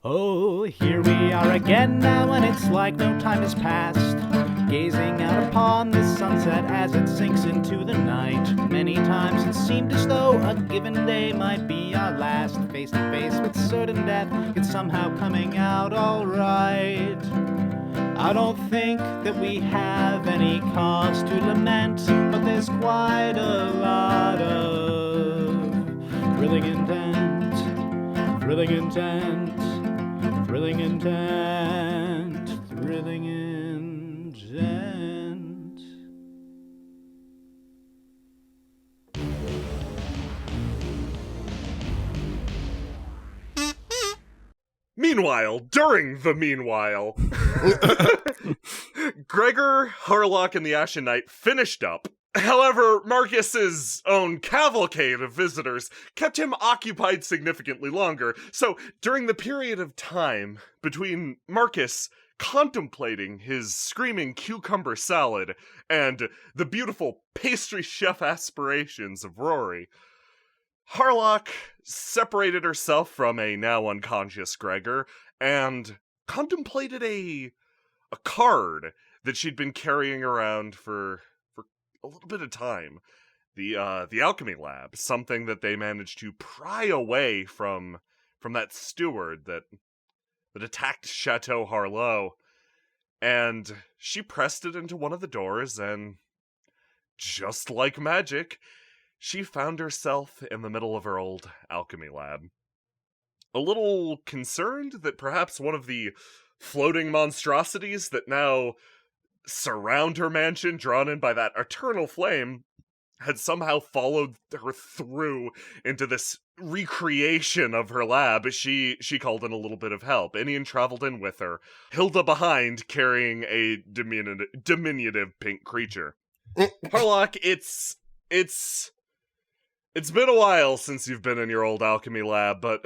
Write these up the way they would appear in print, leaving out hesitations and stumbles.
Oh, here we are again now, and it's like no time has passed. Gazing out upon the sunset as it sinks into the night. Many times it seemed as though a given day might be our last. Face to face with certain death, it's somehow coming out alright. I don't think that we have any cause to lament, but there's quite a lot of thrilling intent, thrilling intent, thrilling intent, thrilling intent. Meanwhile, during the meanwhile, Gregor, Harlock, and the Ashen Knight finished up. However, Marcus's own cavalcade of visitors kept him occupied significantly longer, so during the period of time between Marcus contemplating his screaming cucumber salad and the beautiful pastry chef aspirations of Rory, Harlock separated herself from a now unconscious Gregor and contemplated a card that she'd been carrying around for a little bit of time. The alchemy lab, something that they managed to pry away from that steward that attacked Chateau Harlow, and she pressed it into one of the doors, and just like magic, she found herself in the middle of her old alchemy lab. A little concerned that perhaps one of the floating monstrosities that now surround her mansion, drawn in by that eternal flame, had somehow followed her through into this recreation of her lab. She called in a little bit of help. Inian traveled in with her, Hilda behind, carrying a diminutive pink creature. Harlock, it's been a while since you've been in your old alchemy lab, but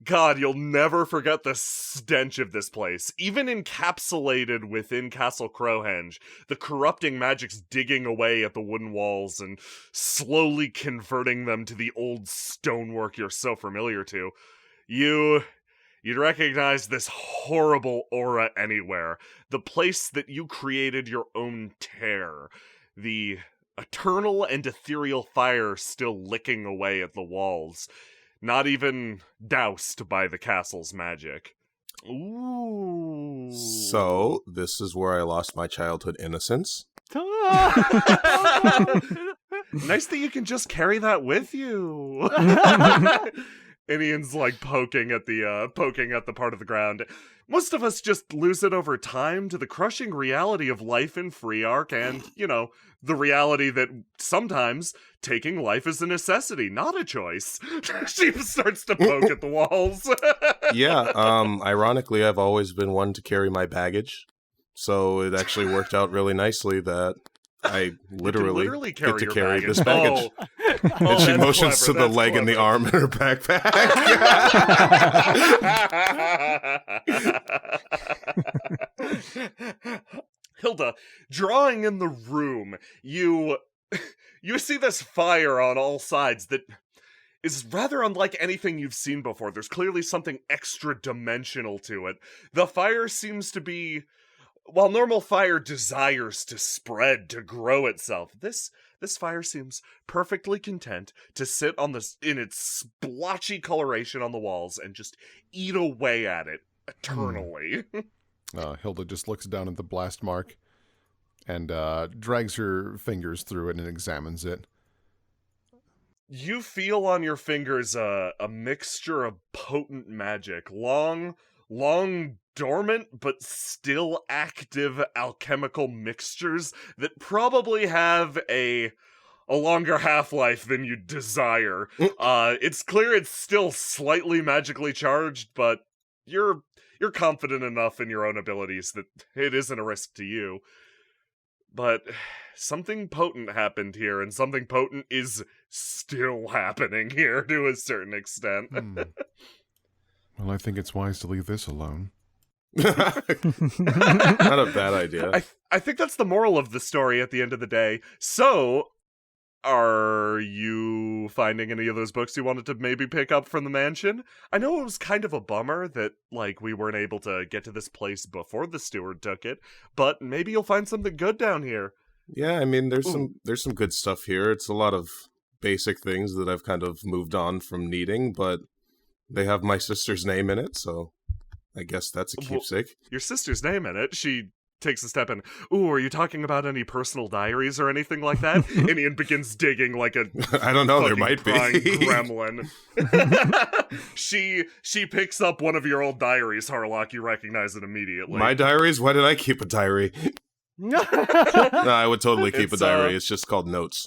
God, you'll never forget the stench of this place. Even encapsulated within Castle Crowhenge, the corrupting magic's digging away at the wooden walls and slowly converting them to the old stonework you're so familiar to. You'd recognize this horrible aura anywhere. The place that you created your own tear. The eternal and ethereal fire still licking away at the walls. Not even doused by the castle's magic. Ooh. So, this is where I lost my childhood innocence? Nice that you can just carry that with you. Inian's like poking at the part of the ground. Most of us just lose it over time to the crushing reality of life in Freeark and, the reality that sometimes taking life is a necessity, not a choice. She starts to poke at the walls. Yeah, ironically, I've always been one to carry my baggage, so it actually worked out really nicely that I literally get to carry this baggage. And she motions to the leg and the arm in her backpack. Hilda, drawing in the room, you see this fire on all sides that is rather unlike anything you've seen before. There's clearly something extra-dimensional to it. The fire seems to be, while normal fire desires to spread, to grow itself, this fire seems perfectly content to sit in its splotchy coloration on the walls and just eat away at it eternally. Hilda just looks down at the blast mark and drags her fingers through it and examines it. You feel on your fingers a mixture of potent magic, long dormant but still active alchemical mixtures that probably have a longer half-life than you desire. It's clear it's still slightly magically charged, but you're confident enough in your own abilities that it isn't a risk to you. But something potent happened here, and something potent is still happening here to a certain extent. Well, I think it's wise to leave this alone. Not a bad idea. I think that's the moral of the story at the end of the day. So, Are you finding any of those books you wanted to maybe pick up from the mansion? I know it was kind of a bummer that, like, we weren't able to get to this place before the steward took it, but maybe you'll find something good down here. Yeah, I mean, there's some good stuff here. It's a lot of basic things that I've kind of moved on from needing, but they have my sister's name in it, so I guess that's a keepsake. Well, your sister's name in it? She takes a step and, ooh, are you talking about any personal diaries or anything like that? And Ian begins digging like a I don't know, there might be gremlin. She picks up one of your old diaries, Harlock. You recognize it immediately. My diaries? Why did I keep a diary? No, I would totally keep a diary. It's just called notes.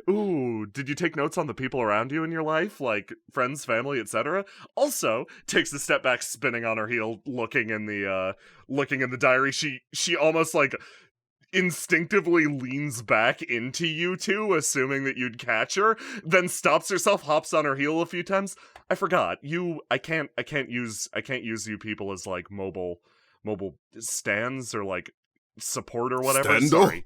Ooh, did you take notes on the people around you in your life, like friends, family, etc.? Also, takes a step back, spinning on her heel, looking in the diary. She almost like instinctively leans back into you two, assuming that you'd catch her, then stops herself, hops on her heel a few times. I forgot. I can't use you people as like mobile stands or like support or whatever. Stando? Sorry.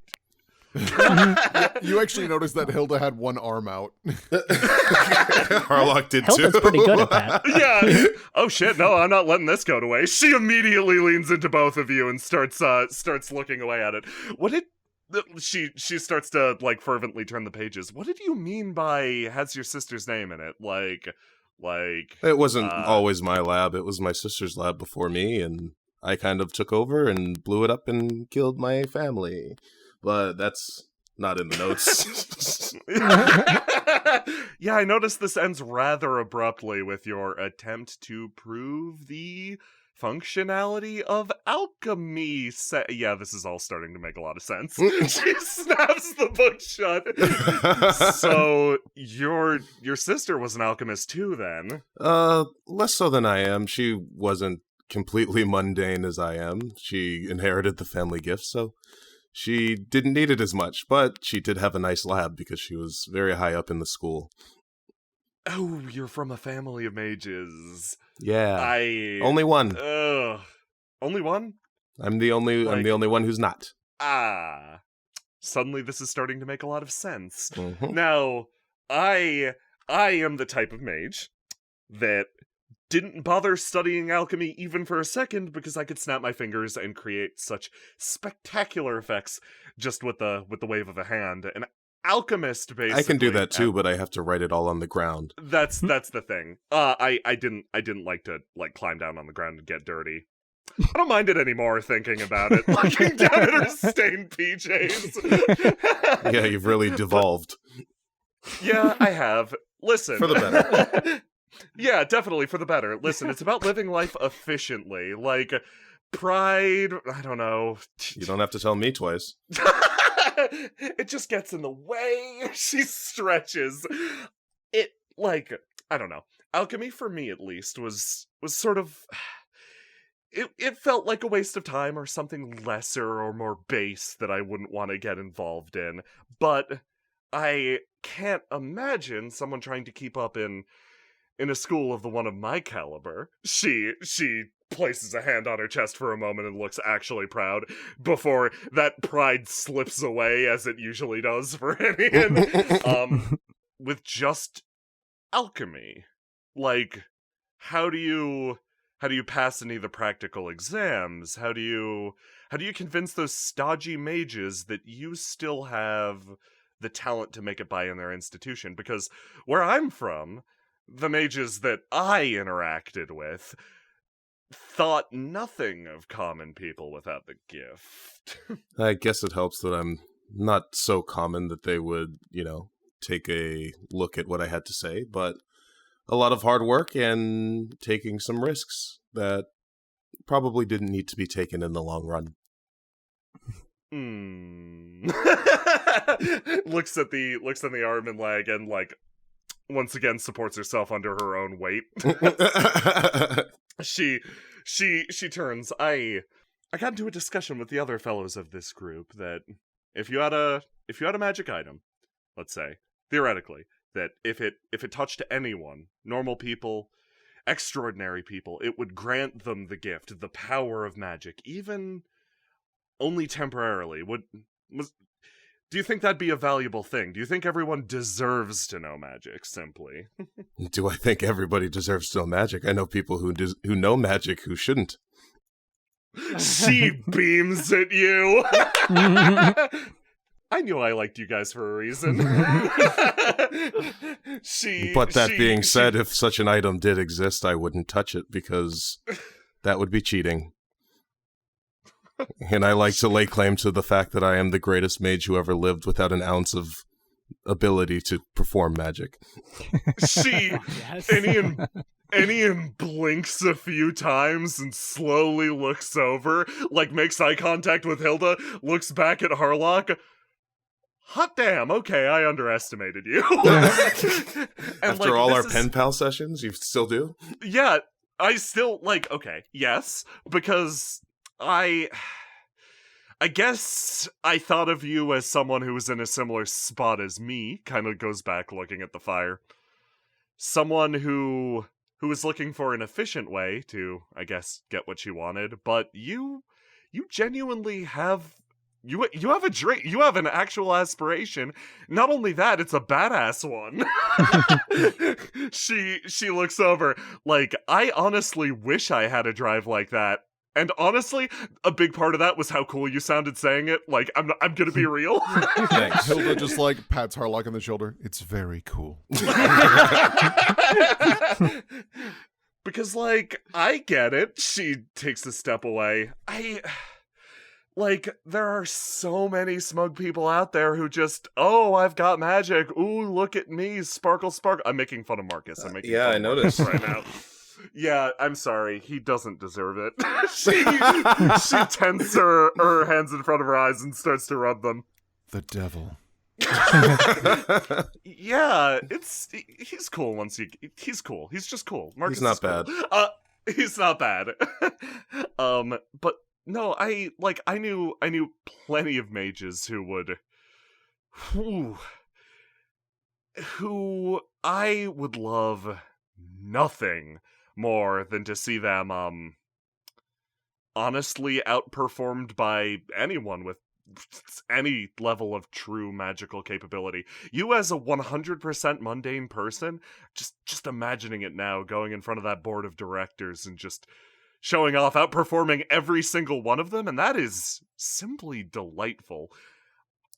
You actually noticed that Hilda had one arm out. Harlock did Hilda's too. pretty good at that. Yeah. Oh shit, no, I'm not letting this go to waste. She immediately leans into both of you and starts looking away at it. What did she starts to like fervently turn the pages. What did you mean by has your sister's name in it? Like It wasn't always my lab. It was my sister's lab before me, and I kind of took over and blew it up and killed my family. But that's not in the notes. Yeah, I noticed this ends rather abruptly with your attempt to prove the functionality of alchemy. Yeah, this is all starting to make a lot of sense. She snaps the book shut. So your sister was an alchemist too, then? Less so than I am. She wasn't completely mundane as I am. She inherited the family gift, so she didn't need it as much, but she did have a nice lab because she was very high up in the school. Oh, you're from a family of mages. Yeah. Only one. Only one? I'm the only one who's not. Suddenly this is starting to make a lot of sense. Mm-hmm. Now, I am the type of mage that didn't bother studying alchemy even for a second because I could snap my fingers and create such spectacular effects just with the wave of a hand. An alchemist, basically. I can do that too, but I have to write it all on the ground. That's the thing. I didn't like to like climb down on the ground and get dirty. I don't mind it anymore thinking about it. Looking down at her stained PJs. Yeah, you've really devolved. Yeah, I have. Listen. For the better. Yeah, definitely for the better. Listen, it's about living life efficiently. Like, pride, I don't know. You don't have to tell me twice. It just gets in the way. She stretches. It, like, I don't know. Alchemy, for me at least, was sort of... It felt like a waste of time or something lesser or more base that I wouldn't want to get involved in. But I can't imagine someone trying to keep up in a school of the one of my caliber. She places a hand on her chest for a moment and looks actually proud before that pride slips away, as it usually does for Inian. With just alchemy. Like, how do you pass any of the practical exams? How do you convince those stodgy mages that you still have the talent to make it by in their institution? Because where I'm from, the mages that I interacted with thought nothing of common people without the gift. I guess it helps that I'm not so common that they would, take a look at what I had to say, but a lot of hard work and taking some risks that probably didn't need to be taken in the long run. Looks at the arm and leg and like once again supports herself under her own weight. She turns. I got into a discussion with the other fellows of this group that if you had a magic item, let's say, theoretically, that if it touched anyone, normal people, extraordinary people, it would grant them the gift, the power of magic, even only temporarily. Do you think that'd be a valuable thing? Do you think everyone deserves to know magic, simply? Do I think everybody deserves to know magic? I know people who know magic who shouldn't. She beams at you. I knew I liked you guys for a reason. But that being said, if such an item did exist, I wouldn't touch it because that would be cheating. And I like to lay claim to the fact that I am the greatest mage who ever lived without an ounce of ability to perform magic. Enian blinks a few times and slowly looks over, like makes eye contact with Hilda, looks back at Harlock. Hot damn, okay, I underestimated you. After all our pen pal sessions, you still do? Yeah, I still, okay, yes, because I guess I thought of you as someone who was in a similar spot as me, kind of goes back looking at the fire. Someone who was looking for an efficient way to, I guess, get what she wanted, but you genuinely have... You have a dream. You have an actual aspiration. Not only that, it's a badass one. She looks over like, I honestly wish I had a drive like that. And honestly, a big part of that was how cool you sounded saying it. Like, I'm gonna be real. Thanks. Hilda just pats Harlock on the shoulder. It's very cool. Because I get it. She takes a step away. There are so many smug people out there who just, oh, I've got magic. Ooh, look at me. Sparkle, sparkle. I'm making fun of Marcus. I noticed. Right now. Yeah, I'm sorry. He doesn't deserve it. She tenses her hands in front of her eyes and starts to rub them. The devil. Yeah, he's cool he's cool. He's just cool. Marcus he's not bad. Cool. He's not bad. But no, I knew plenty of mages who would, who I would love nothing more than to see them, honestly outperformed by anyone with any level of true magical capability. You as a 100% mundane person, just imagining it now, going in front of that board of directors and just showing off, outperforming every single one of them, and that is simply delightful.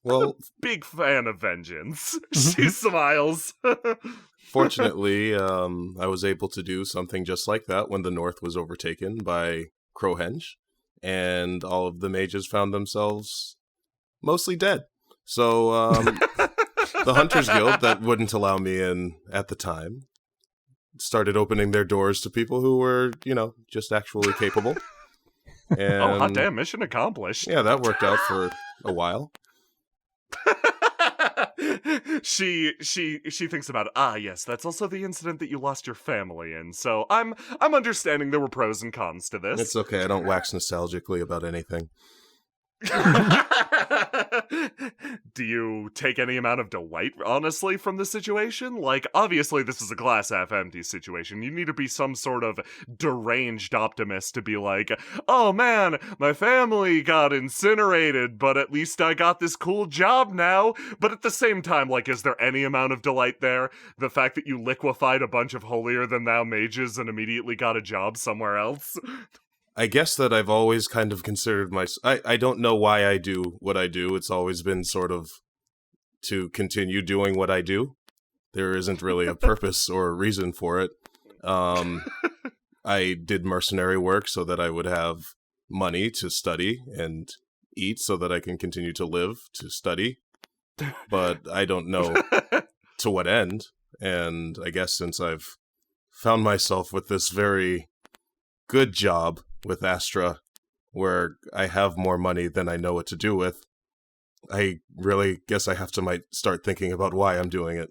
Well, I'm a big fan of vengeance. She smiles. Fortunately, I was able to do something just like that when the North was overtaken by Crowhenge, and all of the mages found themselves mostly dead. So, the Hunters Guild that wouldn't allow me in at the time started opening their doors to people who were, just actually capable. And, oh, hot damn, mission accomplished. Yeah, that worked out for a while. She thinks about it. Yes, that's also the incident that you lost your family in. So I'm understanding there were pros and cons to this. It's okay. I don't wax nostalgically about anything. Do you take any amount of delight, honestly, from the situation? Obviously, this is a glass half empty situation. You need to be some sort of deranged optimist to be like, oh man, my family got incinerated, but at least I got this cool job now. But at the same time, is there any amount of delight there? The fact that you liquefied a bunch of holier-than-thou mages and immediately got a job somewhere else? I guess that I've always kind of considered I don't know why I do what I do. It's always been sort of to continue doing what I do. There isn't really a purpose or a reason for it. I did mercenary work so that I would have money to study and eat so that I can continue to live to study. But I don't know to what end. And I guess since I've found myself with this very good job with Astra, where I have more money than I know what to do with, I really guess I might start thinking about why I'm doing it.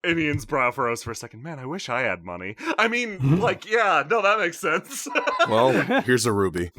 Inian's brow furrows for a second. Man, I wish I had money. I mean, yeah, no, that makes sense. Well, here's a ruby.